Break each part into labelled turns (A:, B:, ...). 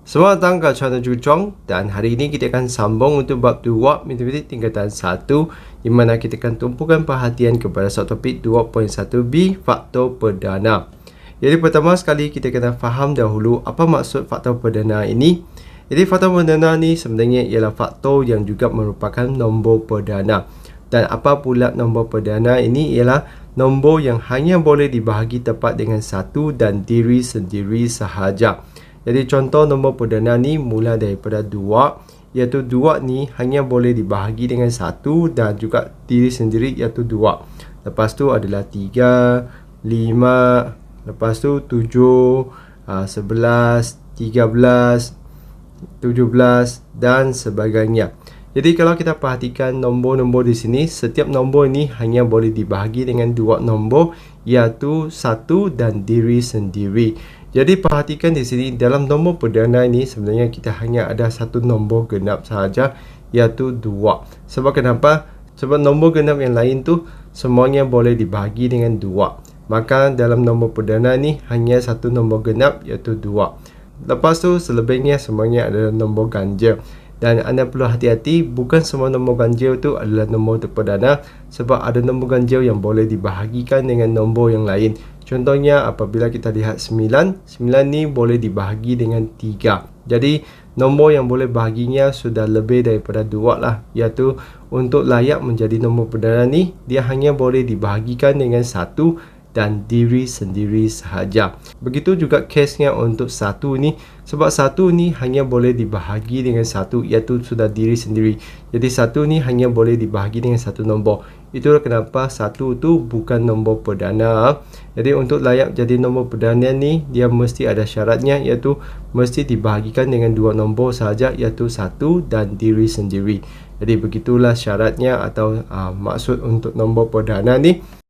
A: Selamat datang ke channel Jucong, dan hari ini kita akan sambung untuk bab 2 matematik tingkatan 1, di mana kita akan tumpukan perhatian kepada subtopik 2.1b faktor perdana. Jadi pertama sekali kita kena faham dahulu apa maksud faktor perdana ini. Jadi faktor perdana ni sebenarnya ialah faktor yang juga merupakan nombor perdana. Dan apa pula nombor perdana ini ialah nombor yang hanya boleh dibahagi tepat dengan satu dan diri sendiri sahaja. Jadi contoh nombor perdana ni mula daripada 2, iaitu 2 ni hanya boleh dibahagi dengan 1 dan juga diri sendiri iaitu 2. Lepas tu adalah 3, 5, lepas tu 7, 11, 13, 17 dan sebagainya. Jadi kalau kita perhatikan nombor-nombor di sini, setiap nombor ini hanya boleh dibahagi dengan 2 nombor, iaitu 1 dan diri sendiri. Jadi perhatikan di sini, dalam nombor perdana ini sebenarnya kita hanya ada satu nombor genap sahaja, iaitu 2. Sebab kenapa? Sebab nombor genap yang lain tu semuanya boleh dibahagi dengan 2. Maka dalam nombor perdana ni hanya satu nombor genap, iaitu 2. Lepas tu selebihnya semuanya adalah nombor ganjil. Dan anda perlu hati-hati, bukan semua nombor ganjil tu adalah nombor terperdana, sebab ada nombor ganjil yang boleh dibahagikan dengan nombor yang lain. Contohnya apabila kita lihat 9 ni boleh dibahagi dengan 3. Jadi nombor yang boleh bahaginya sudah lebih daripada 2 lah, iaitu untuk layak menjadi nombor perdana ni, dia hanya boleh dibahagikan dengan 1 dan diri sendiri sahaja. Begitu juga kesnya untuk 1 ni, sebab 1 ni hanya boleh dibahagi dengan 1, iaitu sudah diri sendiri. Jadi 1 ni hanya boleh dibahagi dengan satu nombor. Itulah kenapa 1 tu bukan nombor perdana. Jadi untuk layak jadi nombor perdana ni, dia mesti ada syaratnya, iaitu mesti dibahagikan dengan 2 nombor sahaja, iaitu 1 dan diri sendiri. Jadi begitulah syaratnya atau maksud untuk nombor perdana ni.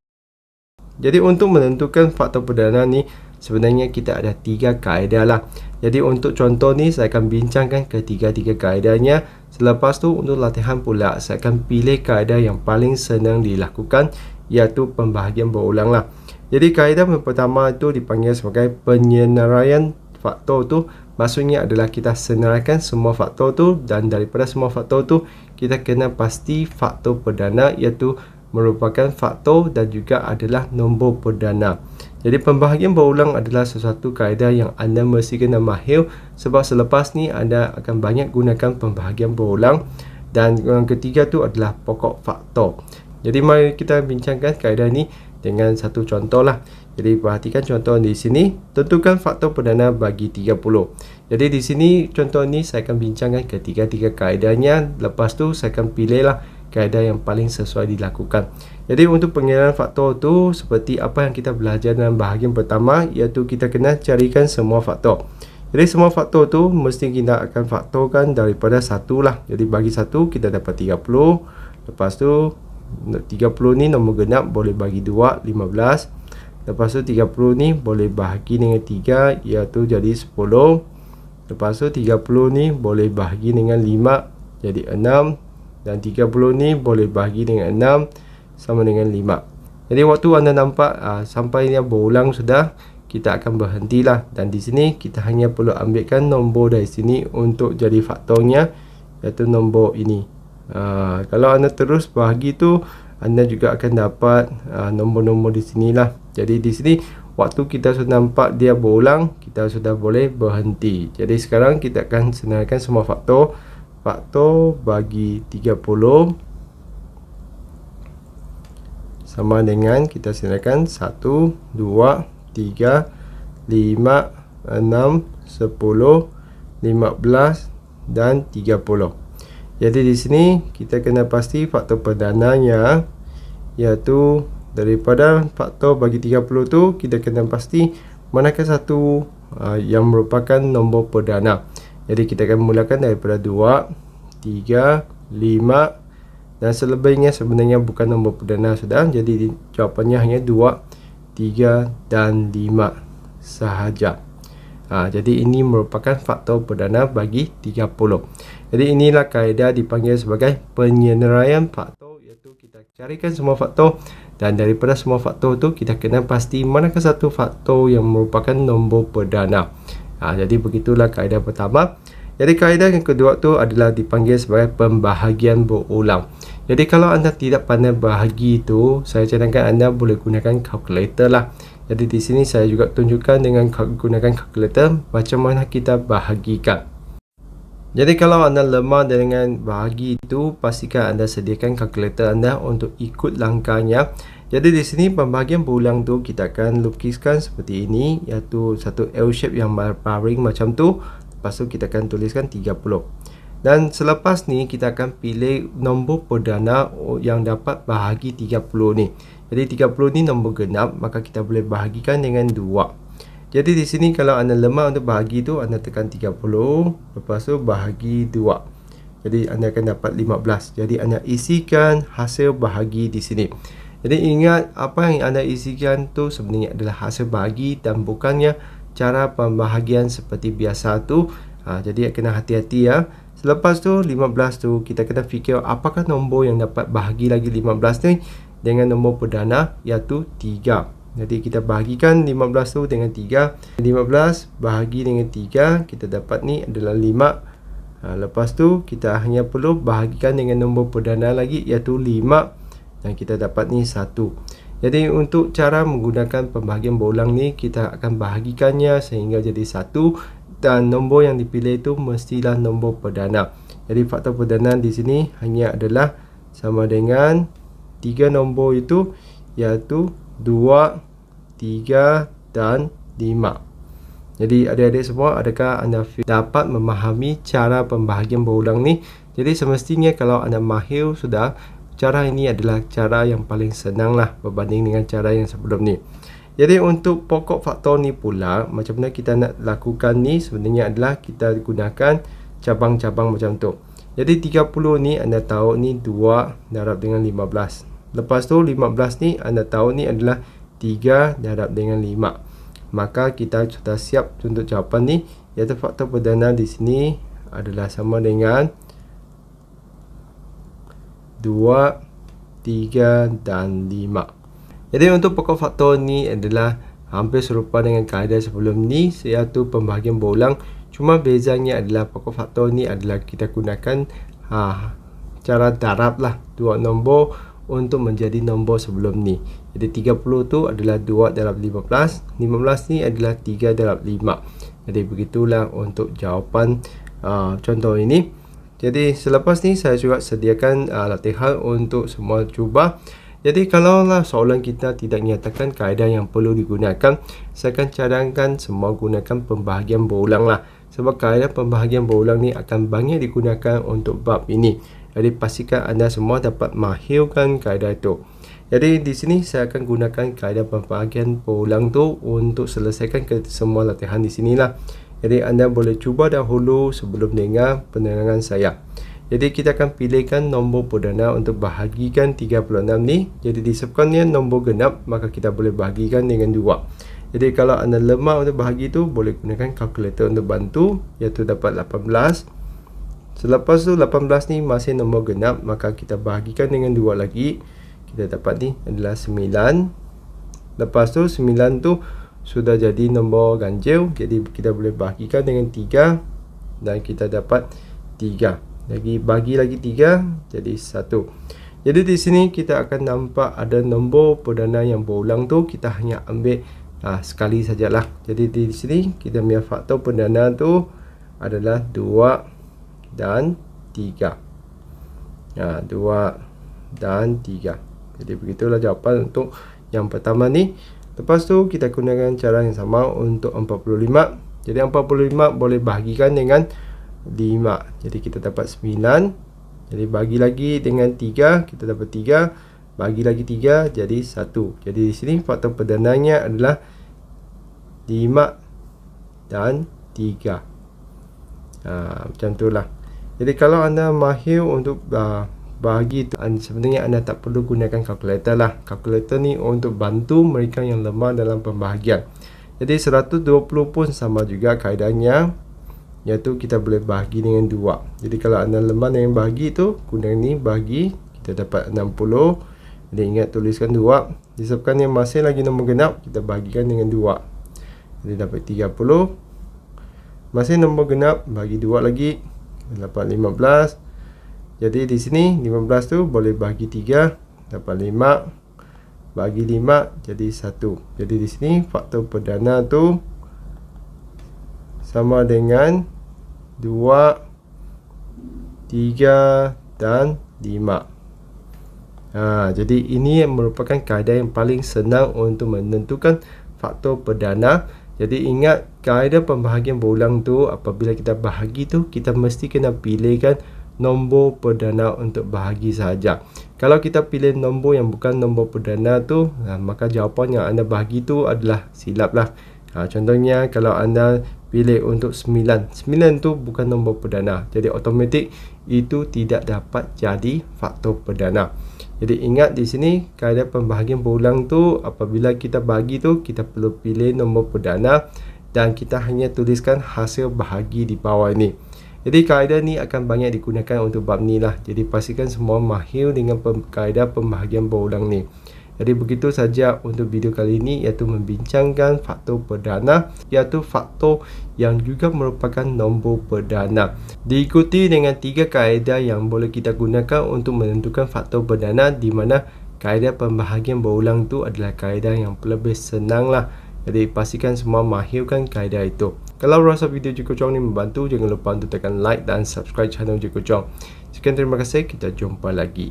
A: Jadi untuk menentukan faktor perdana ni sebenarnya kita ada 3 kaedah lah. Jadi untuk contoh ni saya akan bincangkan ketiga-tiga kaedahnya. Selepas tu untuk latihan pula saya akan pilih kaedah yang paling senang dilakukan, iaitu pembahagian berulang lah. Jadi kaedah yang pertama itu dipanggil sebagai penyenaraian faktor tu. Maksudnya adalah kita senaraikan semua faktor tu, dan daripada semua faktor tu kita kena pasti faktor perdana iaitu merupakan faktor dan juga adalah nombor perdana. Jadi pembahagian berulang adalah sesuatu kaedah yang anda mesti kena mahir, sebab selepas ni anda akan banyak gunakan pembahagian berulang. Dan yang ketiga tu adalah pokok faktor. Jadi mari kita bincangkan kaedah ni dengan satu contoh lah. Jadi perhatikan contoh di sini, tentukan faktor perdana bagi 30. Jadi di sini contoh ni saya akan bincangkan ketiga-tiga kaedahnya. Lepas tu saya akan pilih lah kaedah yang paling sesuai dilakukan. Jadi untuk pengiraan faktor tu seperti apa yang kita belajar dalam bahagian pertama, iaitu kita kena carikan semua faktor. Jadi semua faktor tu mesti kita akan faktorkan daripada 1 lah. Jadi bagi 1 kita dapat 30. Lepas tu 30 ni nombor genap, boleh bagi 2, 15. Lepas tu 30 ni boleh bahagi dengan 3, iaitu jadi 10. Lepas tu 30 ni boleh bahagi dengan 5, jadi 6. Dan 30 ni boleh bahagi dengan 6, sama dengan 5. Jadi waktu anda nampak sampai dia berulang sudah, kita akan berhentilah. Dan di sini kita hanya perlu ambilkan nombor dari sini untuk jadi faktornya, iaitu nombor ini. Kalau anda terus bahagi tu, anda juga akan dapat nombor-nombor di sinilah. Jadi di sini waktu kita sudah nampak dia berulang, kita sudah boleh berhenti. Jadi sekarang kita akan senaraikan semua faktor. Faktor bagi 30 sama dengan kita senaraikan 1, 2, 3, 5, 6, 10, 15 dan 30. Jadi di sini kita kena pasti faktor perdananya, iaitu daripada faktor bagi 30 tu kita kena pasti manakah satu yang merupakan nombor perdana. Jadi kita akan mulakan daripada 2, 3, 5 dan selebihnya sebenarnya bukan nombor perdana sudah. Jadi jawapannya hanya 2, 3 dan 5 sahaja. Jadi ini merupakan faktor perdana bagi 30. Jadi inilah kaedah dipanggil sebagai penyenaraian faktor, iaitu kita carikan semua faktor dan daripada semua faktor tu kita kena pasti manakah satu faktor yang merupakan nombor perdana. Jadi begitulah kaedah pertama. Jadi kaedah yang kedua tu adalah dipanggil sebagai pembahagian berulang. Jadi kalau anda tidak pandai bahagi tu, saya cadangkan anda boleh gunakan kalkulator lah. Jadi di sini saya juga tunjukkan dengan gunakan kalkulator macam mana kita bahagikan. Jadi kalau anda lemah dengan bahagi itu, pastikan anda sediakan kalkulator anda untuk ikut langkahnya. Jadi di sini pembahagian berulang tu kita akan lukiskan seperti ini, iaitu satu L shape yang berbaring macam tu. Lepas tu kita akan tuliskan 30. Dan selepas ni kita akan pilih nombor perdana yang dapat bahagi 30 ni. Jadi 30 ni nombor genap, maka kita boleh bahagikan dengan 2. Jadi di sini kalau anda lemah untuk bahagi tu, anda tekan 30, lepas tu bahagi 2. Jadi anda akan dapat 15. Jadi anda isikan hasil bahagi di sini. Jadi ingat, apa yang anda isikan tu sebenarnya adalah hasil bahagi dan bukannya cara pembahagian seperti biasa tu. Jadi kena hati-hati ya. Selepas tu 15 tu kita kena fikir apakah nombor yang dapat bahagi lagi 15 ni dengan nombor perdana, iaitu 3. Jadi kita bahagikan 15 tu dengan 3. 15 bahagi dengan 3, kita dapat ni adalah 5. Lepas tu kita hanya perlu bahagikan dengan nombor perdana lagi, iaitu 5. Dan kita dapat ni 1. Jadi untuk cara menggunakan pembahagian berulang ni, kita akan bahagikannya sehingga jadi 1. Dan nombor yang dipilih itu mestilah nombor perdana. Jadi faktor perdana di sini hanya adalah sama dengan 3 nombor itu, iaitu 2, 3 dan 5. Jadi adik-adik semua, adakah anda dapat memahami cara pembahagian berulang ni? Jadi semestinya kalau anda mahir sudah, cara ini adalah cara yang paling senang lah berbanding dengan cara yang sebelum ni. Jadi untuk pokok faktor ni pula, macam mana kita nak lakukan ni, sebenarnya adalah kita gunakan cabang-cabang macam tu. Jadi 30 ni anda tahu ni 2 darab dengan 15. Lepas tu 15 ni anda tahu ni adalah 3 darab dengan 5. Maka kita sudah siap untuk jawapan ni, iaitu faktor perdana di sini adalah sama dengan 2, 3 dan 5. Jadi untuk pokok faktor ni adalah hampir serupa dengan kaedah sebelum ni, iaitu pembahagian berulang. Cuma bezanya adalah pokok faktor ni adalah kita gunakan cara darab lah dua nombor untuk menjadi nombor sebelum ni. Jadi 30 tu adalah 2 darab 15. 15 ni adalah 3 darab 5. Jadi begitulah untuk jawapan contoh ini. Jadi selepas ni saya juga sediakan latihan untuk semua cuba. Jadi kalaulah soalan kita tidak menyatakan kaedah yang perlu digunakan, saya akan cadangkan semua gunakan pembahagian berulang lah. Sebab kaedah pembahagian berulang ni akan banyak digunakan untuk bab ini. Jadi pastikan anda semua dapat mahirkan kaedah itu. Jadi di sini saya akan gunakan kaedah pembahagian berulang tu untuk selesaikan semua latihan di sinilah. Jadi anda boleh cuba dahulu sebelum dengar penerangan saya. Jadi kita akan pilihkan nombor perdana untuk bahagikan 36 ni. Jadi disebabkannya nombor genap, maka kita boleh bahagikan dengan 2. Jadi kalau anda lemah untuk bahagi tu, boleh gunakan kalkulator untuk bantu, iaitu dapat 18. Selepas tu 18 ni masih nombor genap, maka kita bahagikan dengan 2 lagi. Kita dapat ni adalah 9. Lepas tu 9 tu sudah jadi nombor ganjil, jadi kita boleh bahagikan dengan 3 dan kita dapat 3. Bagi lagi 3 jadi 1. Jadi di sini kita akan nampak ada nombor perdana yang berulang tu, kita hanya ambil sekali sajalah. Jadi di sini kita punya faktor perdana tu adalah 2 dan 3. 2 dan 3. Jadi begitulah jawapan untuk yang pertama ni. Lepas tu kita gunakan cara yang sama untuk 45. Jadi 45 boleh bahagikan dengan 5. Jadi kita dapat 9. Jadi bagi lagi dengan 3, kita dapat 3. Bagi lagi 3 jadi 1. Jadi di sini faktor perdananya adalah 5 dan 3. Macam itulah. Jadi kalau anda mahir untuk bahagi tu, sebenarnya anda tak perlu gunakan kalkulator lah. Kalkulator ni untuk bantu mereka yang lemah dalam pembahagian. Jadi 120 pun sama juga kaedahnya, iaitu kita boleh bahagi dengan 2. Jadi kalau anda lemah dengan bahagi tu, guna ni bahagi, kita dapat 60. Jadi ingat tuliskan 2. Disebabkan yang masih lagi nombor genap, kita bahagikan dengan 2. Jadi dapat 30. Masih nombor genap, bagi 2 lagi, dapat 15. Jadi di sini 15 tu boleh bagi 3, dapat 5. Bagi 5 jadi 1. Jadi di sini faktor perdana tu sama dengan 2, 3 dan 5. Jadi ini merupakan kaedah yang paling senang untuk menentukan faktor perdana. Jadi ingat, kaedah pembahagian berulang tu apabila kita bahagi tu, kita mesti kena pilihkan nombor perdana untuk bahagi sahaja. Kalau kita pilih nombor yang bukan nombor perdana tu, maka jawapan yang anda bahagi tu adalah silap lah. Contohnya kalau anda pilih untuk 9 tu bukan nombor perdana, jadi automatik itu tidak dapat jadi faktor perdana. Jadi ingat di sini kaedah pembahagian berulang tu apabila kita bahagi tu, kita perlu pilih nombor perdana dan kita hanya tuliskan hasil bahagi di bawah ini. Jadi kaedah ni akan banyak digunakan untuk bab ni lah. Jadi pastikan semua mahir dengan kaedah pembahagian berulang ni. Jadi begitu saja untuk video kali ini, iaitu membincangkan faktor perdana, iaitu faktor yang juga merupakan nombor perdana. Diikuti dengan 3 kaedah yang boleh kita gunakan untuk menentukan faktor perdana, di mana kaedah pembahagian berulang tu adalah kaedah yang lebih senang lah. Jadi pastikan semua mahirkan kaedah itu. Kalau rasa video Cikgu Chong ni membantu, jangan lupa untuk tekan like dan subscribe channel Cikgu Chong. Sekian, terima kasih, kita jumpa lagi.